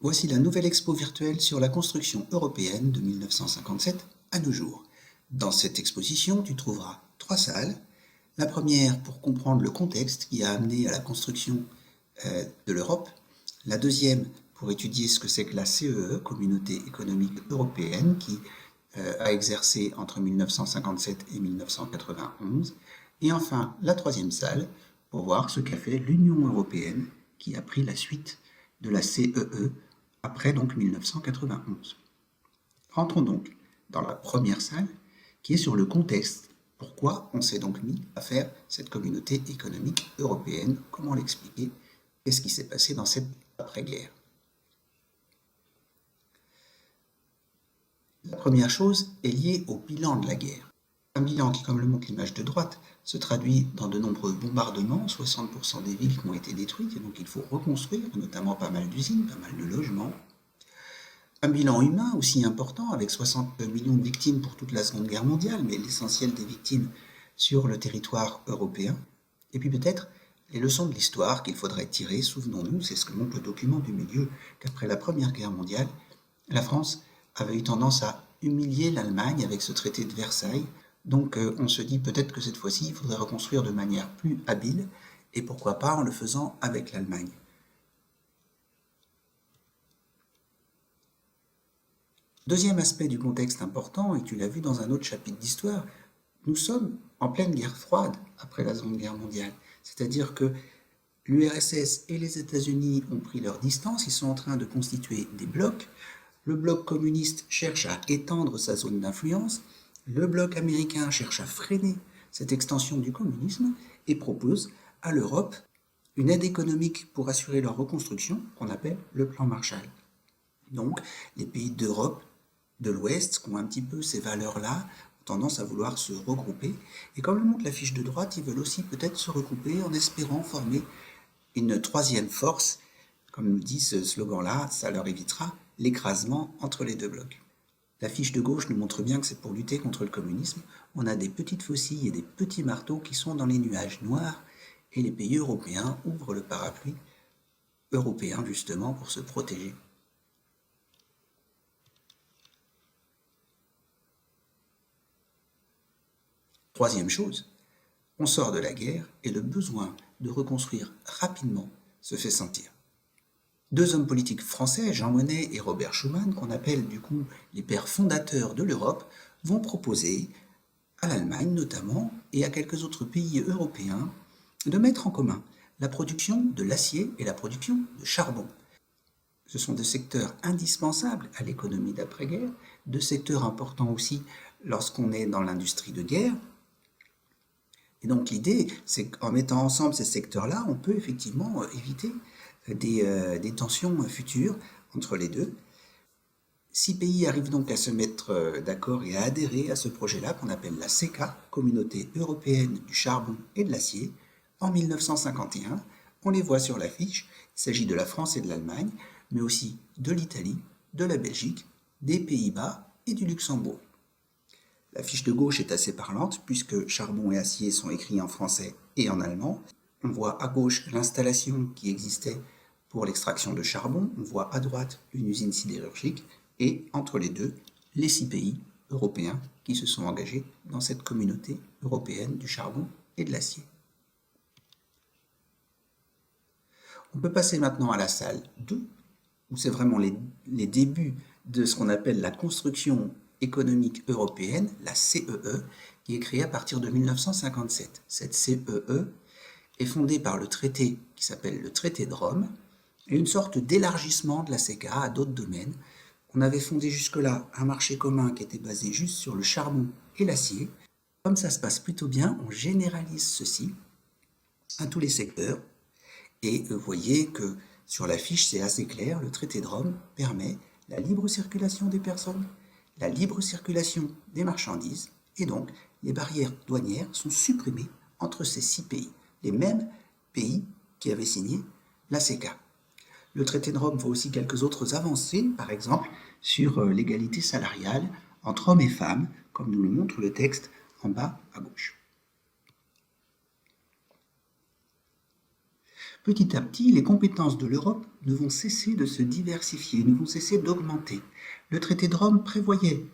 Voici la nouvelle expo virtuelle sur la construction européenne de 1957 à nos jours. Dans cette exposition, tu trouveras 3 salles. La première pour comprendre le contexte qui a amené à la construction de l'Europe. La deuxième pour étudier ce que c'est que la CEE, Communauté économique européenne, qui a exercé entre 1957 et 1991. Et enfin, la troisième salle pour voir ce qu'a fait l'Union européenne qui a pris la suite de la CEE après donc 1991. Rentrons donc dans la première salle qui est sur le contexte. Pourquoi on s'est donc mis à faire cette communauté économique européenne? Comment l'expliquer? Qu'est-ce qui s'est passé dans cette après-guerre? La première chose est liée au bilan de la guerre. Un bilan qui, comme le montre l'image de droite, se traduit dans de nombreux bombardements, 60% des villes qui ont été détruites, et donc il faut reconstruire, notamment pas mal d'usines, pas mal de logements. Un bilan humain aussi important, avec 60 millions de victimes pour toute la Seconde Guerre mondiale, mais l'essentiel des victimes sur le territoire européen. Et puis peut-être les leçons de l'histoire qu'il faudrait tirer, souvenons-nous, c'est ce que montre le document du milieu, qu'après la Première Guerre mondiale, la France avait eu tendance à humilier l'Allemagne avec ce traité de Versailles. Donc on se dit peut-être que cette fois-ci, il faudrait reconstruire de manière plus habile, et pourquoi pas en le faisant avec l'Allemagne. Deuxième aspect du contexte important, et tu l'as vu dans un autre chapitre d'histoire, nous sommes en pleine guerre froide après la Seconde Guerre mondiale. C'est-à-dire que l'URSS et les États-Unis ont pris leur distance, ils sont en train de constituer des blocs. Le bloc communiste cherche à étendre sa zone d'influence, le bloc américain cherche à freiner cette extension du communisme et propose à l'Europe une aide économique pour assurer leur reconstruction, qu'on appelle le plan Marshall. Donc, les pays d'Europe de l'Ouest, qui ont un petit peu ces valeurs-là, ont tendance à vouloir se regrouper. Et comme le montre la fiche de droite, ils veulent aussi peut-être se regrouper en espérant former une troisième force. Comme nous dit ce slogan-là, ça leur évitera l'écrasement entre les deux blocs. La fiche de gauche nous montre bien que c'est pour lutter contre le communisme. On a des petites faucilles et des petits marteaux qui sont dans les nuages noirs, et les pays européens ouvrent le parapluie européen justement pour se protéger. Troisième chose, on sort de la guerre et le besoin de reconstruire rapidement se fait sentir. Deux hommes politiques français, Jean Monnet et Robert Schuman, qu'on appelle du coup les pères fondateurs de l'Europe, vont proposer à l'Allemagne notamment et à quelques autres pays européens de mettre en commun la production de l'acier et la production de charbon. Ce sont deux secteurs indispensables à l'économie d'après-guerre, deux secteurs importants aussi lorsqu'on est dans l'industrie de guerre. Et donc l'idée, c'est qu'en mettant ensemble ces secteurs-là, on peut effectivement éviter des tensions futures entre les deux. 6 pays arrivent donc à se mettre d'accord et à adhérer à ce projet-là qu'on appelle la CECA, Communauté européenne du charbon et de l'acier, en 1951. On les voit sur l'affiche, il s'agit de la France et de l'Allemagne, mais aussi de l'Italie, de la Belgique, des Pays-Bas et du Luxembourg. La fiche de gauche est assez parlante puisque charbon et acier sont écrits en français et en allemand. On voit à gauche l'installation qui existait pour l'extraction de charbon, on voit à droite une usine sidérurgique et entre les deux, les 6 pays européens qui se sont engagés dans cette communauté européenne du charbon et de l'acier. On peut passer maintenant à la salle 2, où c'est vraiment les débuts de ce qu'on appelle la construction économique européenne, la CEE, qui est créée à partir de 1957. Cette CEE est fondée par le traité qui s'appelle le traité de Rome, et une sorte d'élargissement de la CECA à d'autres domaines. On avait fondé jusque-là un marché commun qui était basé juste sur le charbon et l'acier. Comme ça se passe plutôt bien, on généralise ceci à tous les secteurs, et vous voyez que sur la fiche, c'est assez clair, le traité de Rome permet la libre circulation des personnes, la libre circulation des marchandises, et donc les barrières douanières sont supprimées entre ces 6 pays, les mêmes pays qui avaient signé la CECA. Le traité de Rome voit aussi quelques autres avancées, par exemple sur l'égalité salariale entre hommes et femmes, comme nous le montre le texte en bas à gauche. Petit à petit, les compétences de l'Europe ne vont cesser de se diversifier, ne vont cesser d'augmenter. Le traité de Rome prévoyait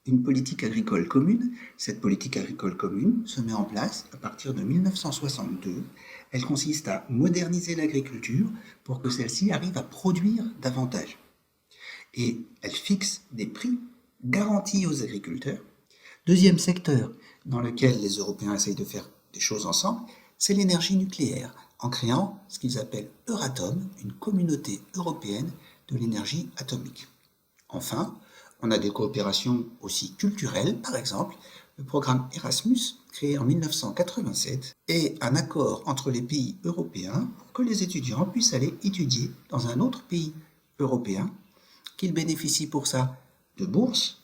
une politique agricole commune. Cette politique agricole commune se met en place à partir de 1962. Elle consiste à moderniser l'agriculture pour que celle-ci arrive à produire davantage. Et elle fixe des prix garantis aux agriculteurs. Deuxième secteur dans lequel les Européens essayent de faire des choses ensemble, c'est l'énergie nucléaire, en créant ce qu'ils appellent Euratom, une communauté européenne de l'énergie atomique. Enfin, on a des coopérations aussi culturelles, par exemple, le programme Erasmus, créé en 1987, et un accord entre les pays européens pour que les étudiants puissent aller étudier dans un autre pays européen, qu'ils bénéficient pour ça de bourses,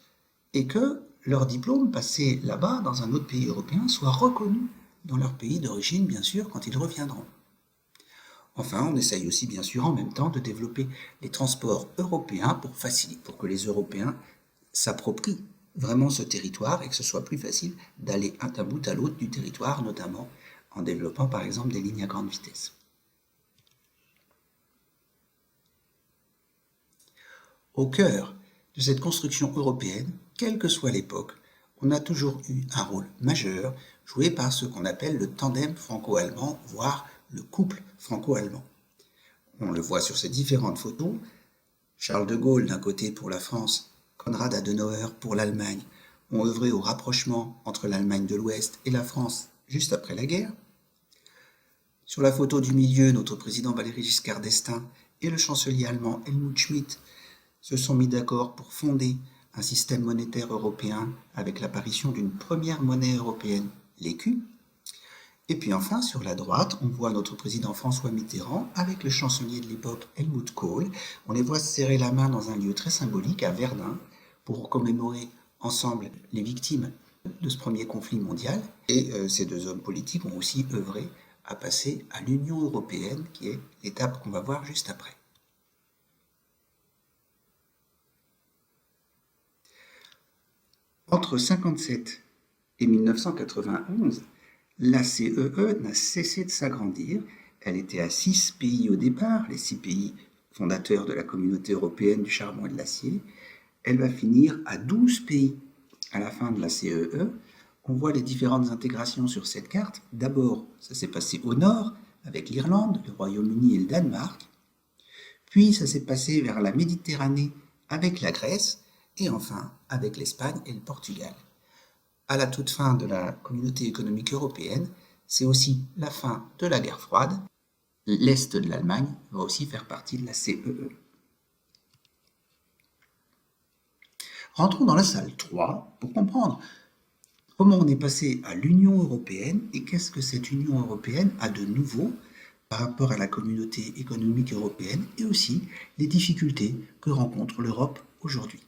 et que leur diplôme passé là-bas, dans un autre pays européen, soit reconnu dans leur pays d'origine, bien sûr, quand ils reviendront. Enfin, on essaye aussi, bien sûr, en même temps, de développer les transports européens pour que les Européens s'approprient vraiment ce territoire et que ce soit plus facile d'aller d'un bout à l'autre du territoire, notamment en développant, par exemple, des lignes à grande vitesse. Au cœur de cette construction européenne, quelle que soit l'époque, on a toujours eu un rôle majeur joué par ce qu'on appelle le tandem franco-allemand, voire le couple franco-allemand. On le voit sur ces différentes photos. Charles de Gaulle d'un côté pour la France, Konrad Adenauer pour l'Allemagne, ont œuvré au rapprochement entre l'Allemagne de l'Ouest et la France juste après la guerre. Sur la photo du milieu, notre président Valéry Giscard d'Estaing et le chancelier allemand Helmut Schmidt se sont mis d'accord pour fonder un système monétaire européen avec l'apparition d'une première monnaie européenne, l'écu. Et puis enfin, sur la droite, on voit notre président François Mitterrand avec le chancelier de l'époque Helmut Kohl. On les voit se serrer la main dans un lieu très symbolique à Verdun pour commémorer ensemble les victimes de ce premier conflit mondial. Et ces deux hommes politiques ont aussi œuvré à passer à l'Union européenne, qui est l'étape qu'on va voir juste après. Entre 1957 et 1991, la CEE n'a cessé de s'agrandir. Elle était à 6 pays au départ, les 6 pays fondateurs de la communauté européenne du charbon et de l'acier. Elle va finir à 12 pays à la fin de la CEE. On voit les différentes intégrations sur cette carte. D'abord, ça s'est passé au nord avec l'Irlande, le Royaume-Uni et le Danemark. Puis ça s'est passé vers la Méditerranée avec la Grèce. Et enfin avec l'Espagne et le Portugal. À la toute fin de la communauté économique européenne, c'est aussi la fin de la guerre froide. L'Est de l'Allemagne va aussi faire partie de la CEE. Rentrons dans la salle 3 pour comprendre comment on est passé à l'Union européenne et qu'est-ce que cette Union européenne a de nouveau par rapport à la communauté économique européenne et aussi les difficultés que rencontre l'Europe aujourd'hui.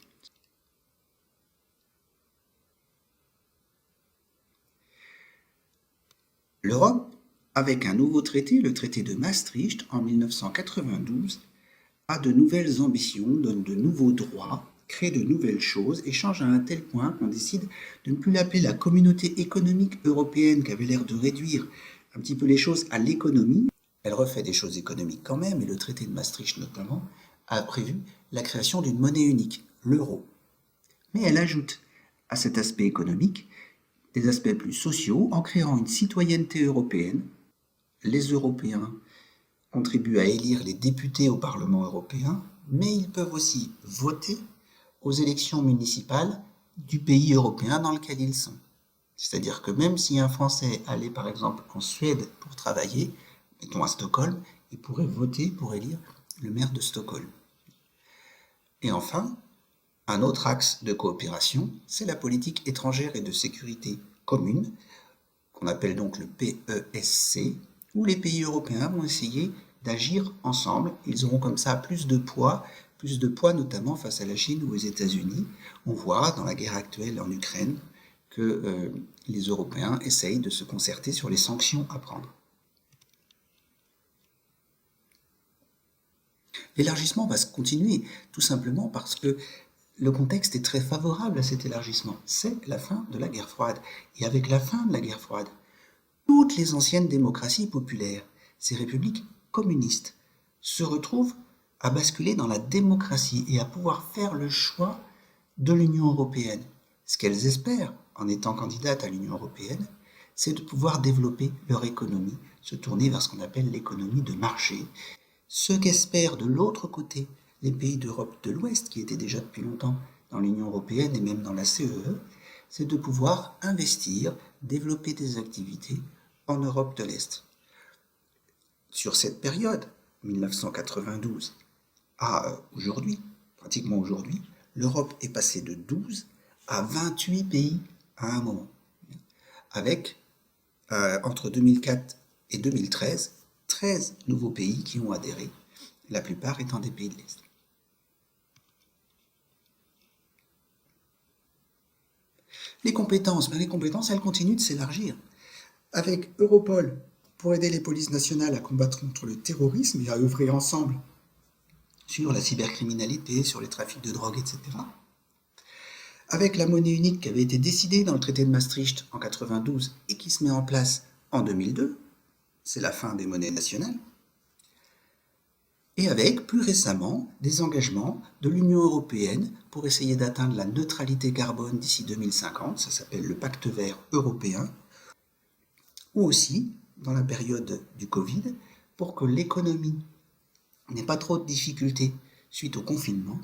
L'Europe, avec un nouveau traité, le traité de Maastricht en 1992, a de nouvelles ambitions, donne de nouveaux droits, crée de nouvelles choses et change à un tel point qu'on décide de ne plus l'appeler la communauté économique européenne qui avait l'air de réduire un petit peu les choses à l'économie. Elle refait des choses économiques quand même, et le traité de Maastricht notamment a prévu la création d'une monnaie unique, l'euro. Mais elle ajoute à cet aspect économique des aspects plus sociaux en créant une citoyenneté européenne. Les Européens contribuent à élire les députés au Parlement européen, mais ils peuvent aussi voter aux élections municipales du pays européen dans lequel ils sont. C'est-à-dire que même si un Français allait par exemple en Suède pour travailler, mettons à Stockholm, il pourrait voter pour élire le maire de Stockholm. Et enfin, un autre axe de coopération, c'est la politique étrangère et de sécurité commune, qu'on appelle donc le PESC, où les pays européens vont essayer d'agir ensemble. Ils auront comme ça plus de poids notamment face à la Chine ou aux États-Unis. On voit dans la guerre actuelle en Ukraine que les Européens essayent de se concerter sur les sanctions à prendre. L'élargissement va se continuer tout simplement parce que le contexte est très favorable à cet élargissement. C'est la fin de la guerre froide. Et avec la fin de la guerre froide, toutes les anciennes démocraties populaires, ces républiques communistes se retrouvent à basculer dans la démocratie et à pouvoir faire le choix de l'Union européenne. Ce qu'elles espèrent, en étant candidates à l'Union européenne, c'est de pouvoir développer leur économie, se tourner vers ce qu'on appelle l'économie de marché. Ce qu'espèrent de l'autre côté les pays d'Europe de l'Ouest, qui étaient déjà depuis longtemps dans l'Union européenne et même dans la CEE, c'est de pouvoir investir, développer des activités en Europe de l'Est. Sur cette période, 1992 à aujourd'hui, pratiquement aujourd'hui, l'Europe est passée de 12 à 28 pays à un moment, avec, entre 2004 et 2013, 13 nouveaux pays qui ont adhéré, la plupart étant des pays de l'Est. Les compétences, elles continuent de s'élargir. Avec Europol, pour aider les polices nationales à combattre contre le terrorisme et à œuvrer ensemble sur la cybercriminalité, sur les trafics de drogue, etc. Avec la monnaie unique qui avait été décidée dans le traité de Maastricht en 1992 et qui se met en place en 2002, c'est la fin des monnaies nationales. Et avec, plus récemment, des engagements de l'Union européenne pour essayer d'atteindre la neutralité carbone d'ici 2050, ça s'appelle le Pacte vert européen, ou aussi, dans la période du Covid, pour que l'économie n'ait pas trop de difficultés suite au confinement,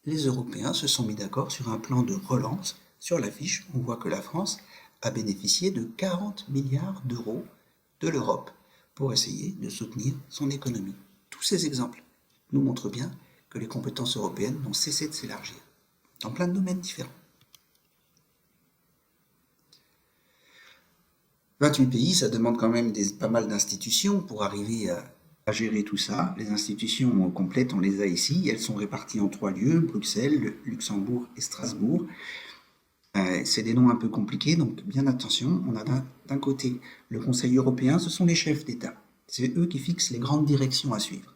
les Européens se sont mis d'accord sur un plan de relance. Sur l'affiche, on voit que la France a bénéficié de 40 milliards d'euros de l'Europe pour essayer de soutenir son économie. Tous ces exemples nous montrent bien que les compétences européennes n'ont cessé de s'élargir dans plein de domaines différents. 28 pays, ça demande quand même pas mal d'institutions pour arriver à gérer tout ça. Les institutions complètes, on les a ici. Elles sont réparties en 3 lieux, Bruxelles, Luxembourg et Strasbourg. C'est des noms un peu compliqués, donc bien attention. On a d'un côté le Conseil européen, ce sont les chefs d'État. C'est eux qui fixent les grandes directions à suivre.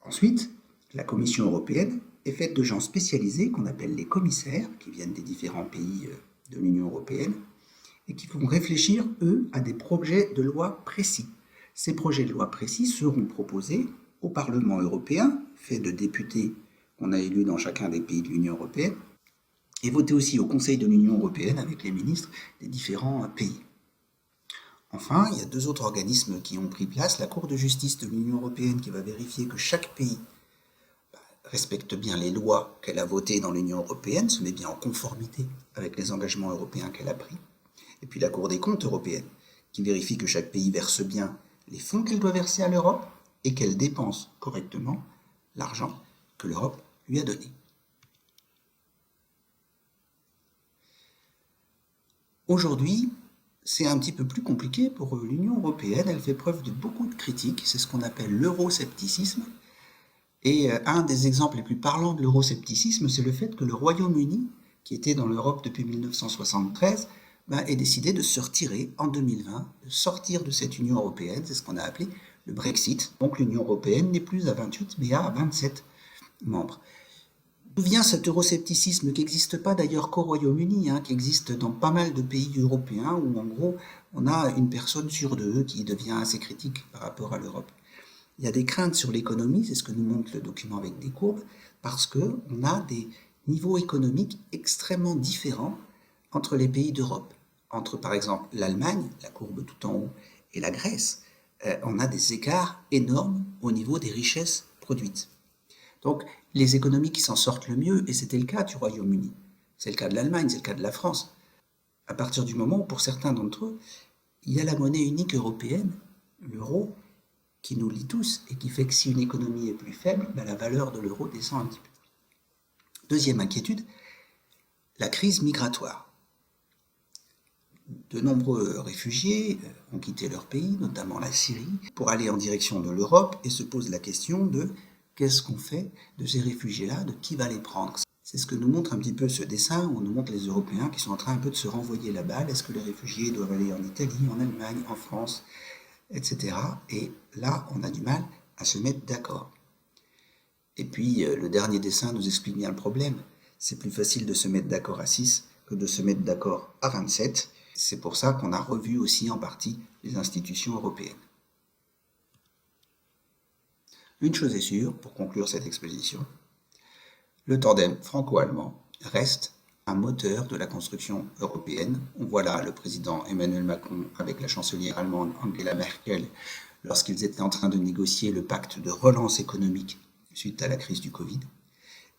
Ensuite, la Commission européenne est faite de gens spécialisés qu'on appelle les commissaires, qui viennent des différents pays de l'Union européenne, et qui vont réfléchir, eux, à des projets de loi précis. Ces projets de loi précis seront proposés au Parlement européen, fait de députés qu'on a élus dans chacun des pays de l'Union européenne, et votés aussi au Conseil de l'Union européenne avec les ministres des différents pays. Enfin, il y a 2 autres organismes qui ont pris place. La Cour de justice de l'Union européenne qui va vérifier que chaque pays respecte bien les lois qu'elle a votées dans l'Union européenne, se met bien en conformité avec les engagements européens qu'elle a pris. Et puis la Cour des comptes européenne qui vérifie que chaque pays verse bien les fonds qu'elle doit verser à l'Europe et qu'elle dépense correctement l'argent que l'Europe lui a donné. Aujourd'hui, c'est un petit peu plus compliqué pour l'Union européenne. Elle fait preuve de beaucoup de critiques. C'est ce qu'on appelle l'euroscepticisme. Et un des exemples les plus parlants de l'euroscepticisme, c'est le fait que le Royaume-Uni, qui était dans l'Europe depuis 1973, ait décidé de se retirer en 2020, de sortir de cette Union européenne. C'est ce qu'on a appelé le Brexit. Donc l'Union européenne n'est plus à 28, mais à 27 membres. D'où vient cet euroscepticisme qui n'existe pas d'ailleurs qu'au Royaume-Uni, qui existe dans pas mal de pays européens où en gros on a une personne sur 2 qui devient assez critique par rapport à l'Europe. Il y a des craintes sur l'économie, c'est ce que nous montre le document avec des courbes, parce qu'on a des niveaux économiques extrêmement différents entre les pays d'Europe. Entre par exemple l'Allemagne, la courbe tout en haut, et la Grèce, on a des écarts énormes au niveau des richesses produites. Donc, les économies qui s'en sortent le mieux, et c'était le cas du Royaume-Uni, c'est le cas de l'Allemagne, c'est le cas de la France, à partir du moment où, pour certains d'entre eux, il y a la monnaie unique européenne, l'euro, qui nous lie tous, et qui fait que si une économie est plus faible, la valeur de l'euro descend un petit peu. Deuxième inquiétude, la crise migratoire. De nombreux réfugiés ont quitté leur pays, notamment la Syrie, pour aller en direction de l'Europe, et se posent la question de qu'est-ce qu'on fait de ces réfugiés-là, de qui va les prendre? C'est ce que nous montre un petit peu ce dessin, où on nous montre les Européens qui sont en train un peu de se renvoyer la balle. Est-ce que les réfugiés doivent aller en Italie, en Allemagne, en France, etc. Et là, on a du mal à se mettre d'accord. Et puis, le dernier dessin nous explique bien le problème. C'est plus facile de se mettre d'accord à 6 que de se mettre d'accord à 27. C'est pour ça qu'on a revu aussi en partie les institutions européennes. Une chose est sûre, pour conclure cette exposition, le tandem franco-allemand reste un moteur de la construction européenne. On voit là le président Emmanuel Macron avec la chancelière allemande Angela Merkel lorsqu'ils étaient en train de négocier le pacte de relance économique suite à la crise du Covid.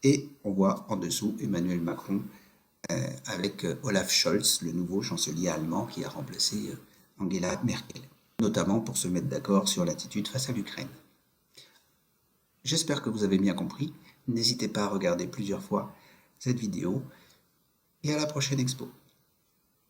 Et on voit en dessous Emmanuel Macron avec Olaf Scholz, le nouveau chancelier allemand qui a remplacé Angela Merkel, notamment pour se mettre d'accord sur l'attitude face à l'Ukraine. J'espère que vous avez bien compris. N'hésitez pas à regarder plusieurs fois cette vidéo et à la prochaine expo.